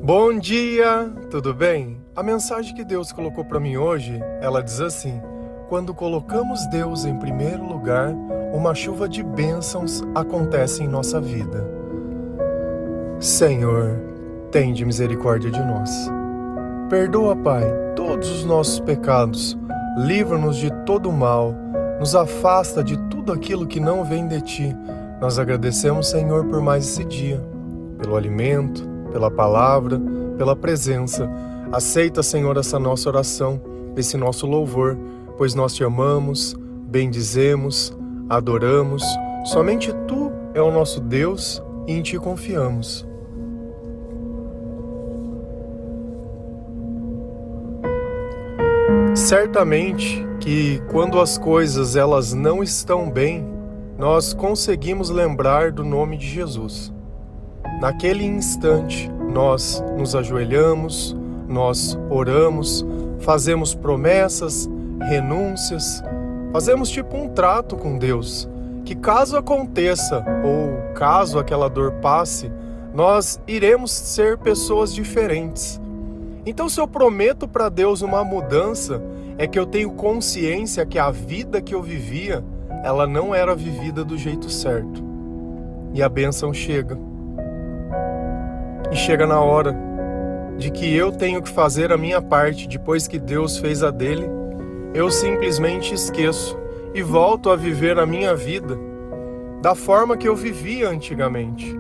Bom dia, tudo bem? A mensagem que Deus colocou para mim hoje, ela diz assim: quando colocamos Deus em primeiro lugar, uma chuva de bênçãos acontece em nossa vida. Senhor, tende misericórdia de nós. Perdoa, Pai, todos os nossos pecados, livra-nos de todo o mal, nos afasta de tudo aquilo que não vem de Ti. Nós agradecemos, Senhor, por mais esse dia, pelo alimento, pela palavra, pela presença. Aceita, Senhor, essa nossa oração, esse nosso louvor, pois nós Te amamos, bendizemos, adoramos. Somente Tu é o nosso Deus e em Ti confiamos. Certamente que quando as coisas elas não estão bem, nós conseguimos lembrar do nome de Jesus. Naquele instante, nós nos ajoelhamos, nós oramos, fazemos promessas, renúncias, fazemos tipo um trato com Deus, que caso aconteça ou caso aquela dor passe, nós iremos ser pessoas diferentes. Então, se eu prometo para Deus uma mudança, é que eu tenho consciência que a vida que eu vivia, ela não era vivida do jeito certo. E a bênção chega. E chega na hora de que eu tenho que fazer a minha parte depois que Deus fez a dele. Eu simplesmente esqueço e volto a viver a minha vida da forma que eu vivia antigamente,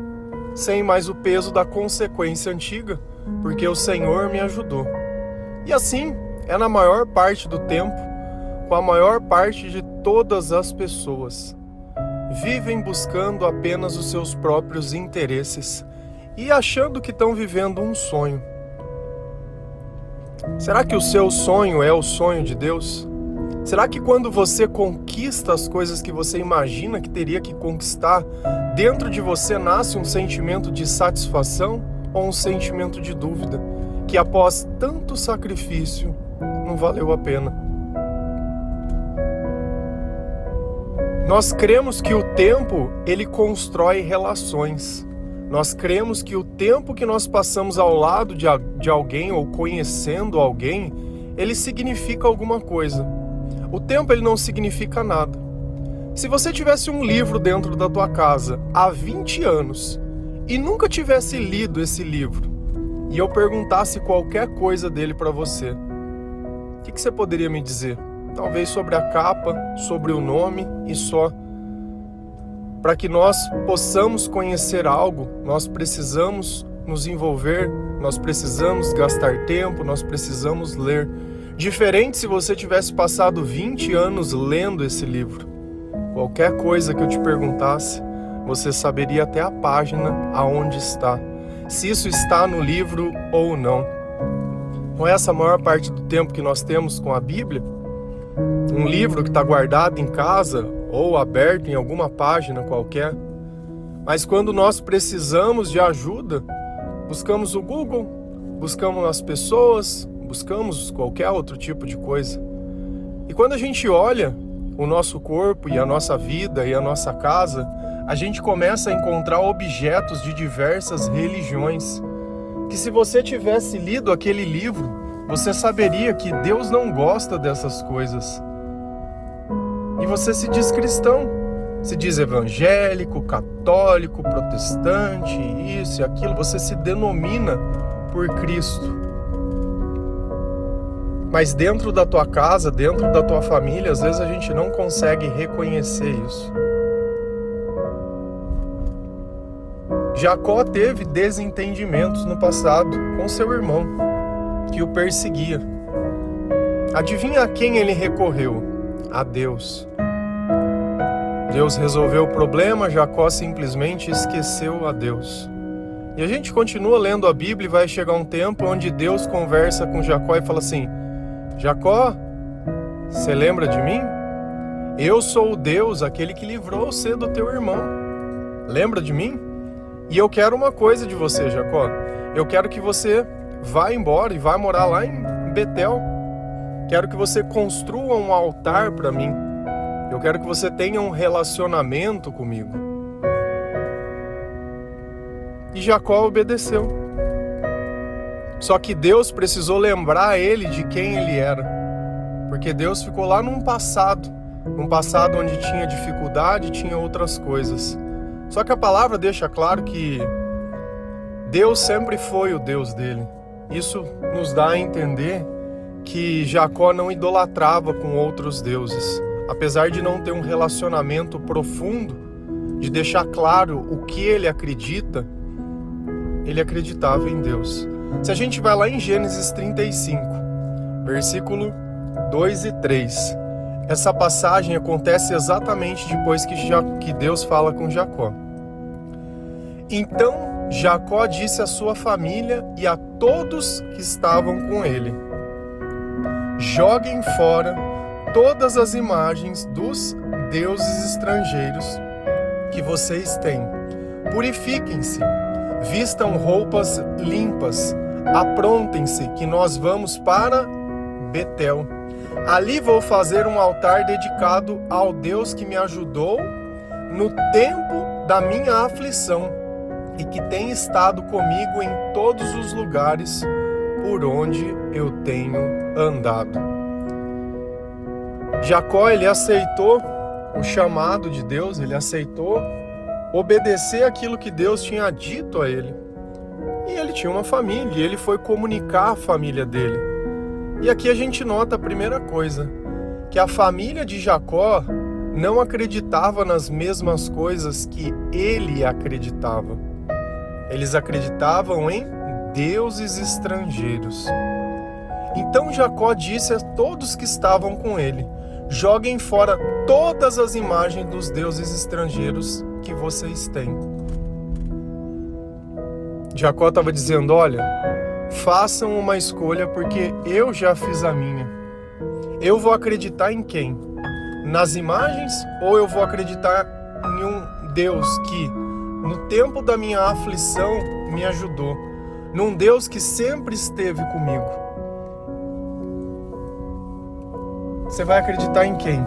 sem mais o peso da consequência antiga, porque o Senhor me ajudou. E assim é na maior parte do tempo, com a maior parte de todas as pessoas. Vivem buscando apenas os seus próprios interesses e achando que estão vivendo um sonho. Será que o seu sonho é o sonho de Deus? Será que quando você conquista as coisas que você imagina que teria que conquistar, dentro de você nasce um sentimento de satisfação ou um sentimento de dúvida, que após tanto sacrifício não valeu a pena? Nós cremos que o tempo, ele constrói relações. Nós cremos que o tempo que nós passamos ao lado de alguém ou conhecendo alguém, ele significa alguma coisa. O tempo, ele não significa nada. Se você tivesse um livro dentro da tua casa há 20 anos e nunca tivesse lido esse livro, e eu perguntasse qualquer coisa dele para você, o que você poderia me dizer? Talvez sobre a capa, sobre o nome e só. Para que nós possamos conhecer algo, nós precisamos nos envolver, nós precisamos gastar tempo, nós precisamos ler. Diferente se você tivesse passado 20 anos lendo esse livro. Qualquer coisa que eu te perguntasse, você saberia até a página aonde está, se isso está no livro ou não. Não é essa a maior parte do tempo que nós temos com a Bíblia? Um livro que está guardado em casa ou aberto em alguma página qualquer. Mas quando nós precisamos de ajuda, buscamos o Google, buscamos as pessoas, buscamos qualquer outro tipo de coisa. E quando a gente olha o nosso corpo e a nossa vida e a nossa casa, a gente começa a encontrar objetos de diversas religiões, que se você tivesse lido aquele livro, você saberia que Deus não gosta dessas coisas. E você se diz cristão, se diz evangélico, católico, protestante, isso e aquilo, você se denomina por Cristo. Mas dentro da tua casa, dentro da tua família, às vezes a gente não consegue reconhecer isso. Jacó teve desentendimentos no passado com seu irmão, que o perseguia. Adivinha a quem ele recorreu? A Deus. Deus resolveu o problema, Jacó simplesmente esqueceu a Deus. E a gente continua lendo a Bíblia e vai chegar um tempo onde Deus conversa com Jacó e fala assim: Jacó, você lembra de mim? Eu sou o Deus, aquele que livrou você do teu irmão. Lembra de mim? E eu quero uma coisa de você, Jacó. Eu quero que você vá embora e vá morar lá em Betel. Quero que você construa um altar para mim. Eu quero que você tenha um relacionamento comigo. E Jacó obedeceu. Só que Deus precisou lembrar ele de quem ele era. Porque Deus ficou lá num passado onde tinha dificuldade, tinha outras coisas. Só que a palavra deixa claro que Deus sempre foi o Deus dele. Isso nos dá a entender que Jacó não idolatrava com outros deuses. Apesar de não ter um relacionamento profundo, de deixar claro o que ele acredita, ele acreditava em Deus. Se a gente vai lá em Gênesis 35, versículo 2 e 3, essa passagem acontece exatamente depois que Deus fala com Jacó. Então Jacó disse à sua família e a todos que estavam com ele: joguem fora todas as imagens dos deuses estrangeiros que vocês têm. Purifiquem-se, vistam roupas limpas, aprontem-se que nós vamos para Betel. Ali vou fazer um altar dedicado ao Deus que me ajudou no tempo da minha aflição e que tem estado comigo em todos os lugares por onde eu tenho andado. Jacó, ele aceitou o chamado de Deus, ele aceitou obedecer aquilo que Deus tinha dito a ele. E ele tinha uma família, e ele foi comunicar a família dele. E aqui a gente nota a primeira coisa, que a família de Jacó não acreditava nas mesmas coisas que ele acreditava. Eles acreditavam em deuses estrangeiros. Então Jacó disse a todos que estavam com ele: joguem fora todas as imagens dos deuses estrangeiros que vocês têm. Jacó estava dizendo: olha, façam uma escolha porque eu já fiz a minha. Eu vou acreditar em quem? Nas imagens ou eu vou acreditar em um Deus que no tempo da minha aflição me ajudou? Num Deus que sempre esteve comigo. Você vai acreditar em quem?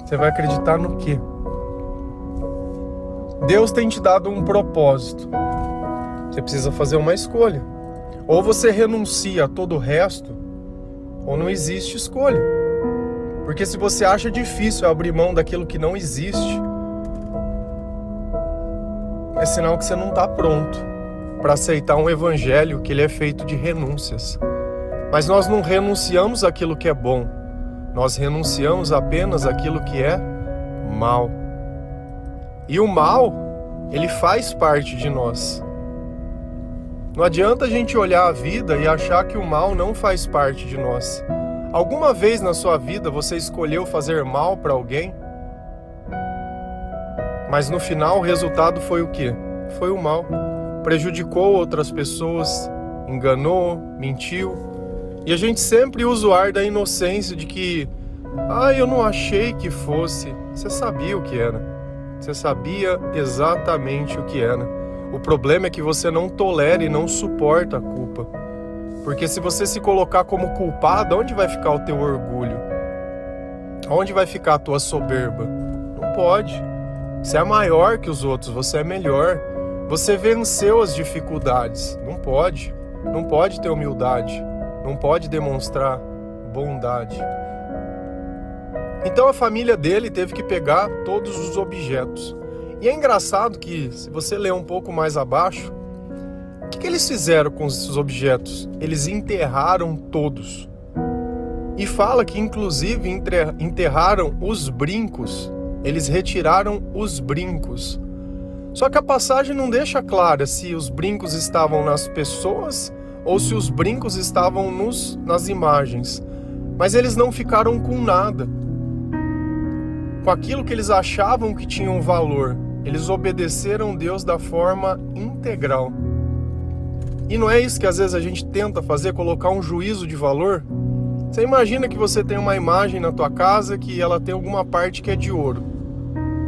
Você vai acreditar no quê? Deus tem te dado um propósito. Você precisa fazer uma escolha. Ou você renuncia a todo o resto, ou não existe escolha. Porque se você acha difícil abrir mão daquilo que não existe, é sinal que você não está pronto para aceitar um evangelho que ele é feito de renúncias. Mas nós não renunciamos àquilo que é bom. Nós renunciamos apenas àquilo que é mal. E o mal, ele faz parte de nós. Não adianta a gente olhar a vida e achar que o mal não faz parte de nós. Alguma vez na sua vida você escolheu fazer mal para alguém? Mas no final o resultado foi o quê? Foi o mal. Prejudicou outras pessoas, enganou, mentiu. E a gente sempre usa o ar da inocência de que eu não achei que fosse. Você sabia o que era. Você sabia exatamente o que era. O problema é que você não tolera e não suporta a culpa. Porque se você se colocar como culpado, onde vai ficar o teu orgulho? Onde vai ficar a tua soberba? Não pode. Você é maior que os outros, você é melhor. Você venceu as dificuldades. Não pode. Não pode ter humildade. Não pode demonstrar bondade. Então a família dele teve que pegar todos os objetos. E é engraçado que, se você ler um pouco mais abaixo, o que eles fizeram com esses objetos? Eles enterraram todos. E fala que, inclusive, enterraram os brincos. Eles retiraram os brincos. Só que a passagem não deixa clara se os brincos estavam nas pessoas ou se os brincos estavam nas imagens. Mas eles não ficaram com nada. Com aquilo que eles achavam que tinha um valor. Eles obedeceram Deus da forma integral. E não é isso que às vezes a gente tenta fazer, colocar um juízo de valor? Você imagina que você tem uma imagem na tua casa que ela tem alguma parte que é de ouro.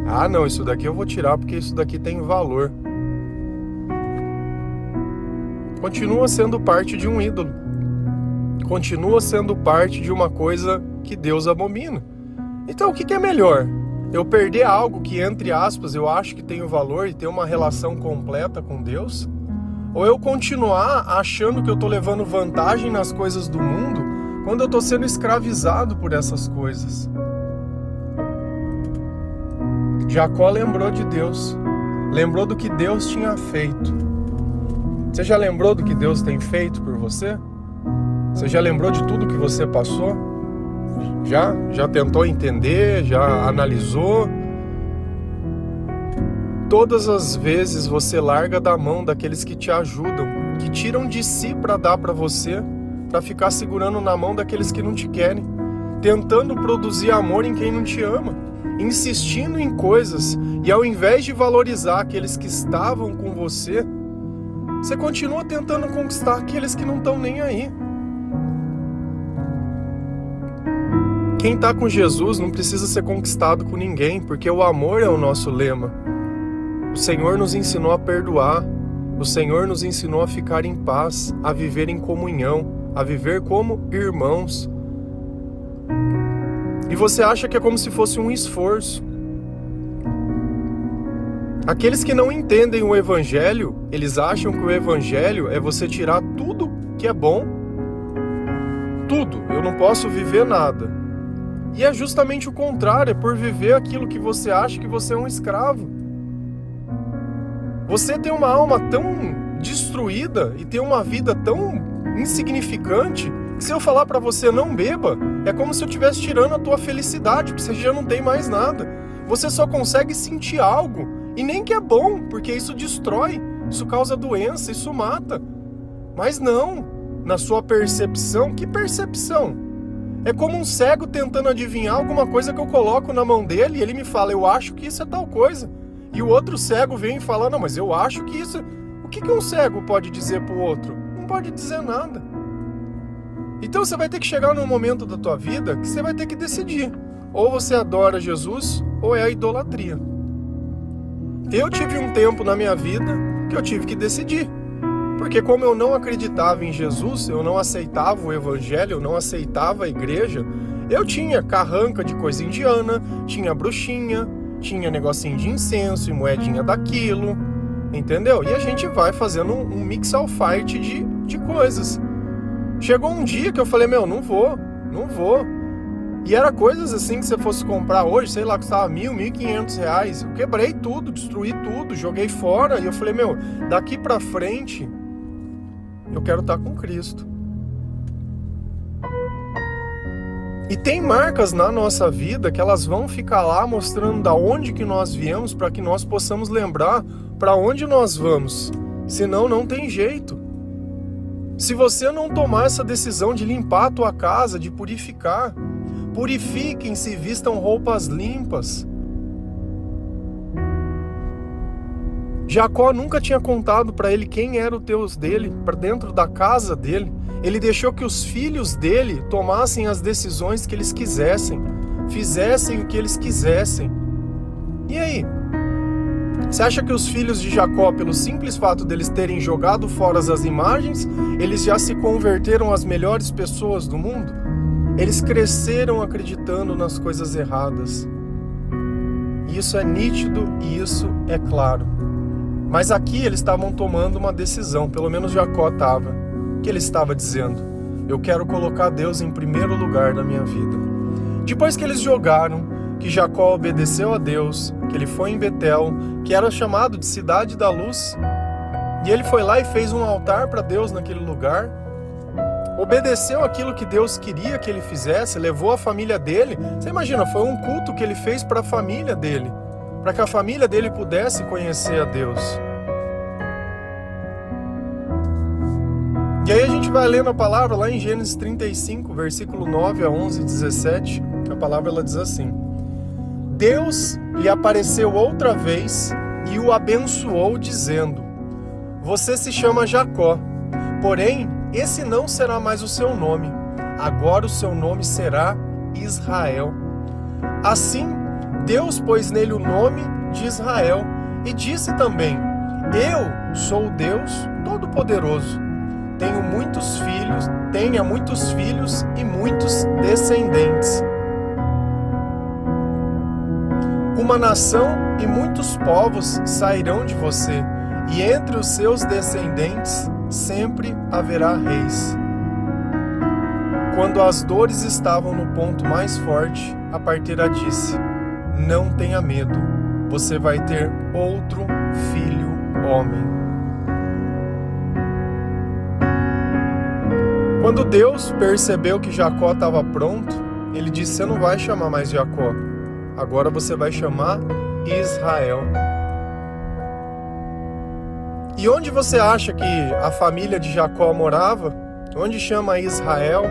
Ah, não, isso daqui eu vou tirar porque isso daqui tem valor. Continua sendo parte de um ídolo. Continua sendo parte de uma coisa que Deus abomina. Então o que é melhor? Eu perder algo que, entre aspas, eu acho que tem o valor e ter uma relação completa com Deus? Ou eu continuar achando que eu estou levando vantagem nas coisas do mundo quando eu estou sendo escravizado por essas coisas? Jacó lembrou de Deus, lembrou do que Deus tinha feito. Você já lembrou do que Deus tem feito por você? Você já lembrou de tudo que você passou? Já tentou entender? Já analisou? Todas as vezes você larga da mão daqueles que te ajudam, que tiram de si para dar para você, para ficar segurando na mão daqueles que não te querem, tentando produzir amor em quem não te ama, insistindo em coisas, e ao invés de valorizar aqueles que estavam com você, você continua tentando conquistar aqueles que não estão nem aí. Quem está com Jesus não precisa ser conquistado com ninguém, porque o amor é o nosso lema. O Senhor nos ensinou a perdoar, o Senhor nos ensinou a ficar em paz, a viver em comunhão, a viver como irmãos. E você acha que é como se fosse um esforço. Aqueles que não entendem o Evangelho, eles acham que o Evangelho é você tirar tudo que é bom, tudo, eu não posso viver nada. E é justamente o contrário, é por viver aquilo que você acha que você é um escravo. Você tem uma alma tão destruída e tem uma vida tão insignificante que se eu falar pra você não beba, é como se eu estivesse tirando a tua felicidade, porque você já não tem mais nada. Você só consegue sentir algo, e nem que é bom, porque isso destrói, isso causa doença, isso mata. Mas não, na sua percepção, que percepção? É como um cego tentando adivinhar alguma coisa que eu coloco na mão dele e ele me fala, eu acho que isso é tal coisa. E o outro cego vem e fala, não, mas eu acho que isso... O que um cego pode dizer pro outro? Não pode dizer nada. Então você vai ter que chegar num momento da tua vida que você vai ter que decidir. Ou você adora Jesus, ou é a idolatria. Eu tive um tempo na minha vida que eu tive que decidir. Porque como eu não acreditava em Jesus, eu não aceitava o Evangelho, eu não aceitava a igreja, eu tinha carranca de coisa indiana, tinha bruxinha, tinha negocinho de incenso e moedinha daquilo, entendeu? E a gente vai fazendo um mix ao fight de coisas. Chegou um dia que eu falei, não vou. E era coisas assim que você fosse comprar hoje, sei lá, custava R$1.000, R$1.500. Eu quebrei tudo, destruí tudo, joguei fora. E eu falei, daqui pra frente, eu quero estar com Cristo. E tem marcas na nossa vida que elas vão ficar lá mostrando da onde que nós viemos para que nós possamos lembrar para onde nós vamos. Senão não tem jeito. Se você não tomar essa decisão de limpar a tua casa, de purificar, purifiquem-se e vistam roupas limpas. Jacó nunca tinha contado para ele quem era o Deus dele, para dentro da casa dele. Ele deixou que os filhos dele tomassem as decisões que eles quisessem, fizessem o que eles quisessem. E aí? Você acha que os filhos de Jacó, pelo simples fato deles terem jogado fora as imagens, eles já se converteram às melhores pessoas do mundo? Eles cresceram acreditando nas coisas erradas. Isso é nítido e isso é claro. Mas aqui eles estavam tomando uma decisão, pelo menos Jacó estava. O que ele estava dizendo? Eu quero colocar Deus em primeiro lugar na minha vida. Depois que eles jogaram, que Jacó obedeceu a Deus, que ele foi em Betel, que era chamado de Cidade da Luz, e ele foi lá e fez um altar para Deus naquele lugar, obedeceu aquilo que Deus queria que ele fizesse, levou a família dele. Você imagina, foi um culto que ele fez para a família dele, para que a família dele pudesse conhecer a Deus. E aí a gente vai lendo a palavra lá em Gênesis 35, versículo 9 a 11 e 17. A palavra ela diz assim: Deus lhe apareceu outra vez e o abençoou, dizendo: Você se chama Jacó, porém esse não será mais o seu nome. Agora o seu nome será Israel. Assim, Deus pôs nele o nome de Israel e disse também: Eu sou o Deus Todo-Poderoso. Tenha muitos filhos e muitos descendentes. Uma nação e muitos povos sairão de você, e entre os seus descendentes sempre haverá reis. Quando as dores estavam no ponto mais forte, a parteira disse: não tenha medo, você vai ter outro filho homem. Quando Deus percebeu que Jacó estava pronto, ele disse: você não vai chamar mais Jacó, agora você vai chamar Israel. E onde você acha que a família de Jacó morava? Onde chama Israel?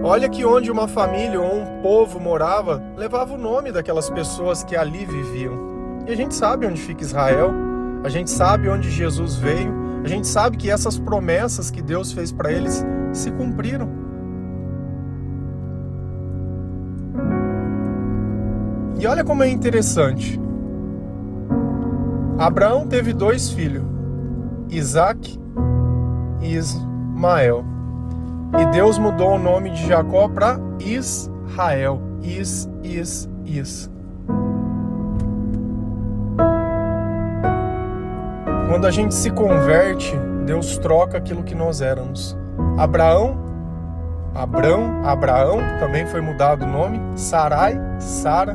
Olha que onde uma família ou um povo morava, levava o nome daquelas pessoas que ali viviam. E a gente sabe onde fica Israel, a gente sabe onde Jesus veio, a gente sabe que essas promessas que Deus fez para eles se cumpriram. E olha como é interessante. Abraão teve 2 filhos, Isaac e Ismael. E Deus mudou o nome de Jacó para Israel. Is. Quando a gente se converte, Deus troca aquilo que nós éramos. Abraão, também foi mudado o nome. Sarai, Sara.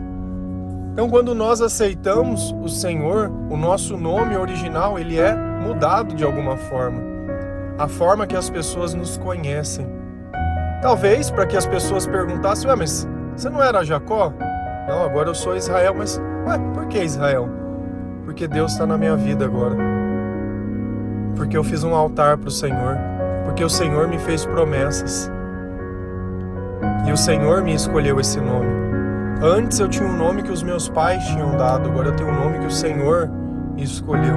Então, quando nós aceitamos o Senhor, o nosso nome original, ele é mudado de alguma forma. A forma que as pessoas nos conhecem. Talvez para que as pessoas perguntassem: mas você não era Jacó? Não, agora eu sou Israel. Mas, por que Israel? Porque Deus está na minha vida agora. Porque eu fiz um altar para o Senhor. Porque o Senhor me fez promessas. E o Senhor me escolheu esse nome. Antes eu tinha um nome que os meus pais tinham dado. Agora eu tenho um nome que o Senhor escolheu.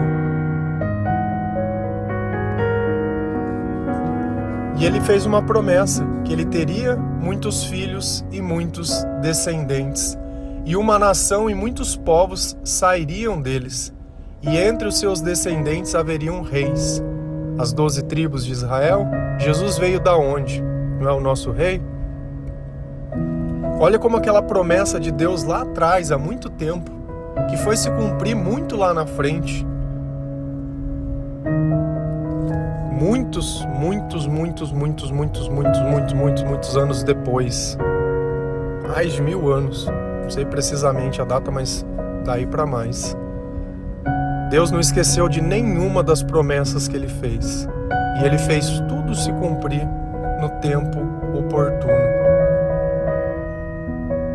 E ele fez uma promessa, que ele teria muitos filhos e muitos descendentes. E uma nação e muitos povos sairiam deles. E entre os seus descendentes haveriam reis. As 12 tribos de Israel. Jesus veio da onde? Não é o nosso rei? Olha como aquela promessa de Deus lá atrás, há muito tempo, que foi se cumprir muito lá na frente. Muitos anos depois. Mais de 1000 anos. Não sei precisamente a data, mas daí para mais. Deus não esqueceu de nenhuma das promessas que Ele fez. E Ele fez tudo se cumprir no tempo oportuno.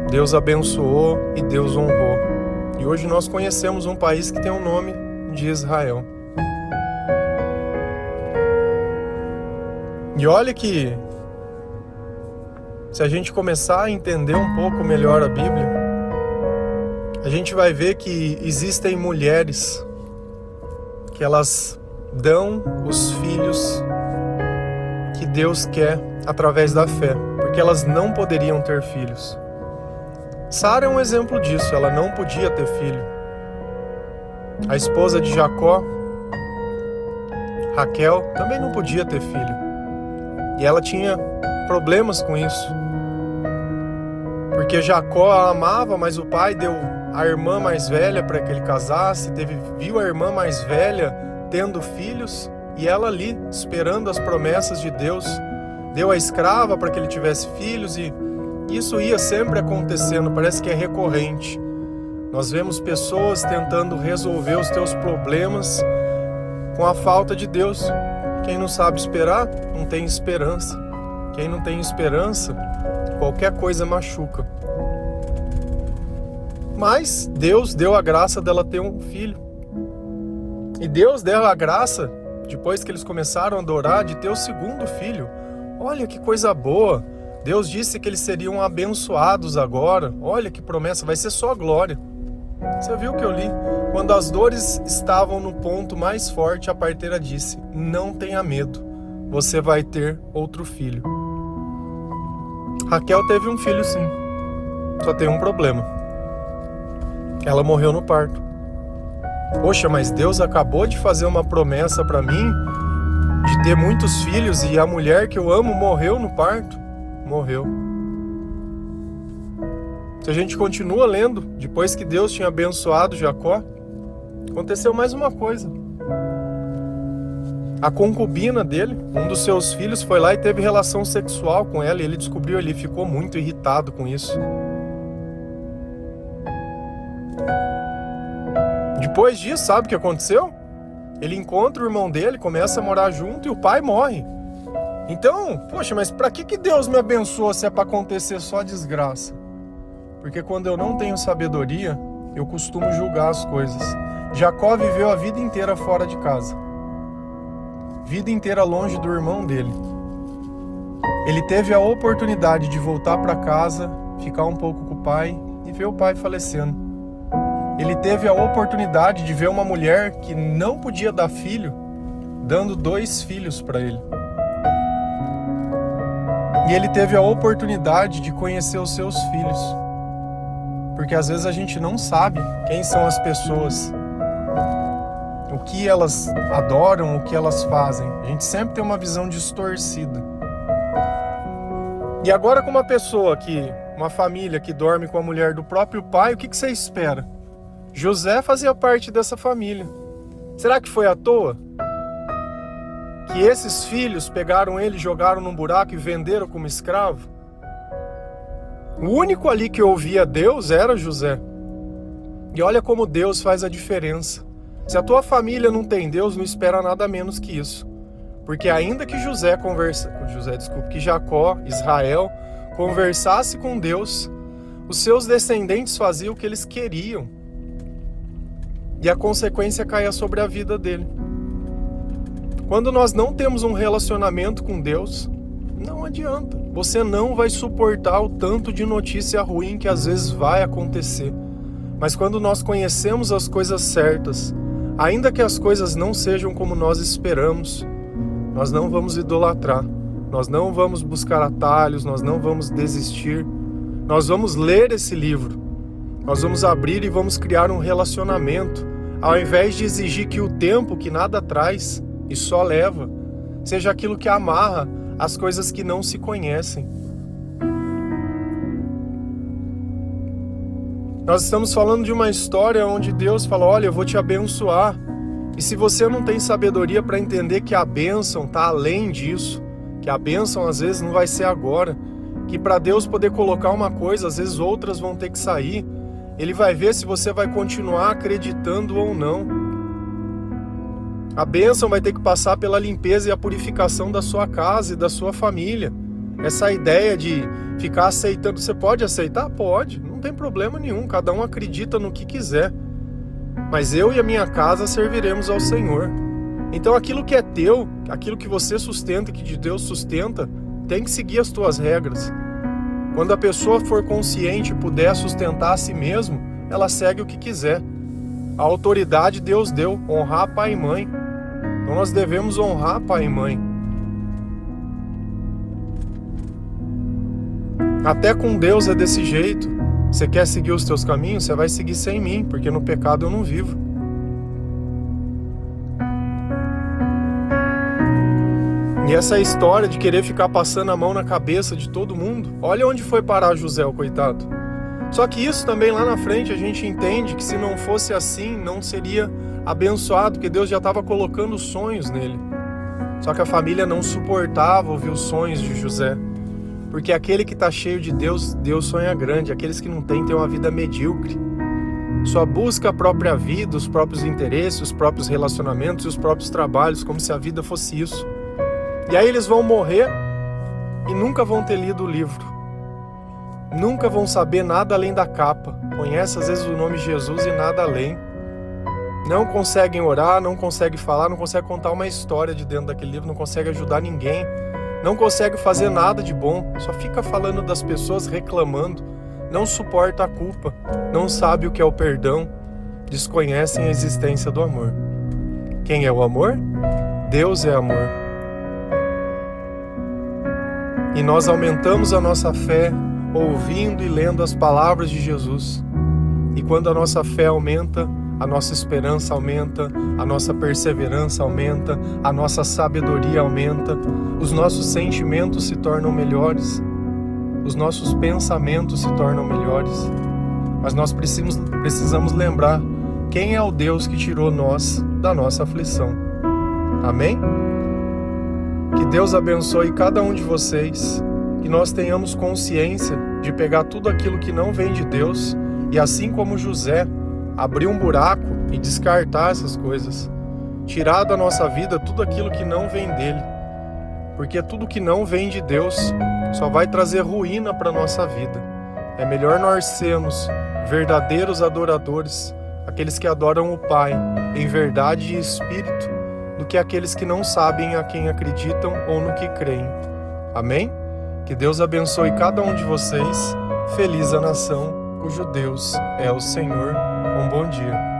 Deus abençoou e Deus honrou. E hoje nós conhecemos um país que tem o nome de Israel. E olha que, se a gente começar a entender um pouco melhor a Bíblia, a gente vai ver que existem mulheres que elas dão os filhos que Deus quer através da fé, porque elas não poderiam ter filhos. Sara é um exemplo disso, ela não podia ter filho. A esposa de Jacó, Raquel, também não podia ter filho. E ela tinha problemas com isso. Porque Jacó a amava, mas o pai deu a irmã mais velha para que ele casasse, viu a irmã mais velha tendo filhos, e ela ali, esperando as promessas de Deus, deu a escrava para que ele tivesse filhos, e isso ia sempre acontecendo, parece que é recorrente. Nós vemos pessoas tentando resolver os teus problemas com a falta de Deus. Quem não sabe esperar, não tem esperança. Quem não tem esperança, qualquer coisa machuca. Mas Deus deu a graça dela ter um filho. E Deus deu a graça, depois que eles começaram a adorar, de ter o segundo filho. Olha que coisa boa. Deus disse que eles seriam abençoados agora. Olha que promessa, vai ser só glória. Você viu o que eu li? Quando as dores estavam no ponto mais forte, a parteira disse: não tenha medo, você vai ter outro filho. Raquel teve um filho sim, só tem um problema. Ela morreu no parto. Poxa, mas Deus acabou de fazer uma promessa para mim de ter muitos filhos e a mulher que eu amo morreu no parto. Morreu. Se a gente continua lendo, depois que Deus tinha abençoado Jacó, aconteceu mais uma coisa. A concubina dele, um dos seus filhos, foi lá e teve relação sexual com ela, e ele descobriu, ele ficou muito irritado com isso. Depois disso, sabe o que aconteceu? Ele encontra o irmão dele, começa a morar junto e o pai morre. Então, poxa, mas pra que Deus me abençoa se é pra acontecer só desgraça? Porque quando eu não tenho sabedoria, eu costumo julgar as coisas. Jacó viveu a vida inteira fora de casa. Vida inteira longe do irmão dele. Ele teve a oportunidade de voltar para casa, ficar um pouco com o pai e ver o pai falecendo. Ele teve a oportunidade de ver uma mulher que não podia dar filho, dando 2 filhos para ele. E ele teve a oportunidade de conhecer os seus filhos. Porque às vezes a gente não sabe quem são as pessoas, o que elas adoram, o que elas fazem. A gente sempre tem uma visão distorcida. E agora com uma família que dorme com a mulher do próprio pai, o que você espera? José fazia parte dessa família. Será que foi à toa? Que esses filhos pegaram ele, jogaram num buraco e venderam como escravo? O único ali que ouvia Deus era José. E olha como Deus faz a diferença. Se a tua família não tem Deus, não espera nada menos que isso. Porque ainda que que Jacó, Israel, conversasse com Deus, os seus descendentes faziam o que eles queriam. E a consequência caía sobre a vida dele. Quando nós não temos um relacionamento com Deus, não adianta. Você não vai suportar o tanto de notícia ruim que às vezes vai acontecer. Mas quando nós conhecemos as coisas certas, ainda que as coisas não sejam como nós esperamos, nós não vamos idolatrar, nós não vamos buscar atalhos, nós não vamos desistir. Nós vamos ler esse livro, nós vamos abrir e vamos criar um relacionamento, ao invés de exigir que o tempo que nada traz e só leva, seja aquilo que amarra as coisas que não se conhecem. Nós estamos falando de uma história onde Deus fala, olha, eu vou te abençoar. E se você não tem sabedoria para entender que a bênção está além disso, que a bênção às vezes não vai ser agora, que para Deus poder colocar uma coisa, às vezes outras vão ter que sair, Ele vai ver se você vai continuar acreditando ou não. A bênção vai ter que passar pela limpeza e a purificação da sua casa e da sua família. Essa ideia de ficar aceitando, você pode aceitar? Pode, não tem problema nenhum, cada um acredita no que quiser. Mas eu e a minha casa serviremos ao Senhor. Então aquilo que é teu, aquilo que você sustenta, que de Deus sustenta, tem que seguir as tuas regras. Quando a pessoa for consciente e puder sustentar a si mesmo, ela segue o que quiser. A autoridade Deus deu, honrar pai e mãe. Então nós devemos honrar pai e mãe. Até com Deus é desse jeito. Você quer seguir os teus caminhos? Você vai seguir sem mim, porque no pecado eu não vivo. E essa história de querer ficar passando a mão na cabeça de todo mundo, olha onde foi parar José, o coitado. Só que isso também lá na frente a gente entende que se não fosse assim, não seria abençoado, porque Deus já estava colocando sonhos nele. Só que a família não suportava ouvir os sonhos de José. Porque aquele que está cheio de Deus, Deus sonha grande. Aqueles que não têm uma vida medíocre. Só busca a própria vida, os próprios interesses, os próprios relacionamentos e os próprios trabalhos, como se a vida fosse isso. E aí eles vão morrer e nunca vão ter lido o livro. Nunca vão saber nada além da capa. Conhece às vezes o nome Jesus e nada além. Não conseguem orar, não conseguem falar, não conseguem contar uma história de dentro daquele livro, não conseguem ajudar ninguém. Não consegue fazer nada de bom, só fica falando das pessoas, reclamando, não suporta a culpa, não sabe o que é o perdão, desconhecem a existência do amor. Quem é o amor? Deus é amor. E nós aumentamos a nossa fé ouvindo e lendo as palavras de Jesus. E quando a nossa fé aumenta, a nossa esperança aumenta, a nossa perseverança aumenta, a nossa sabedoria aumenta, os nossos sentimentos se tornam melhores, os nossos pensamentos se tornam melhores. Mas nós precisamos lembrar quem é o Deus que tirou nós da nossa aflição. Amém? Que Deus abençoe cada um de vocês, que nós tenhamos consciência de pegar tudo aquilo que não vem de Deus e, assim como José, abrir um buraco e descartar essas coisas. Tirar da nossa vida tudo aquilo que não vem dele. Porque tudo que não vem de Deus só vai trazer ruína para a nossa vida. É melhor nós sermos verdadeiros adoradores, aqueles que adoram o Pai em verdade e espírito, do que aqueles que não sabem a quem acreditam ou no que creem. Amém? Que Deus abençoe cada um de vocês. Feliz a nação cujo Deus é o Senhor. Um bom dia.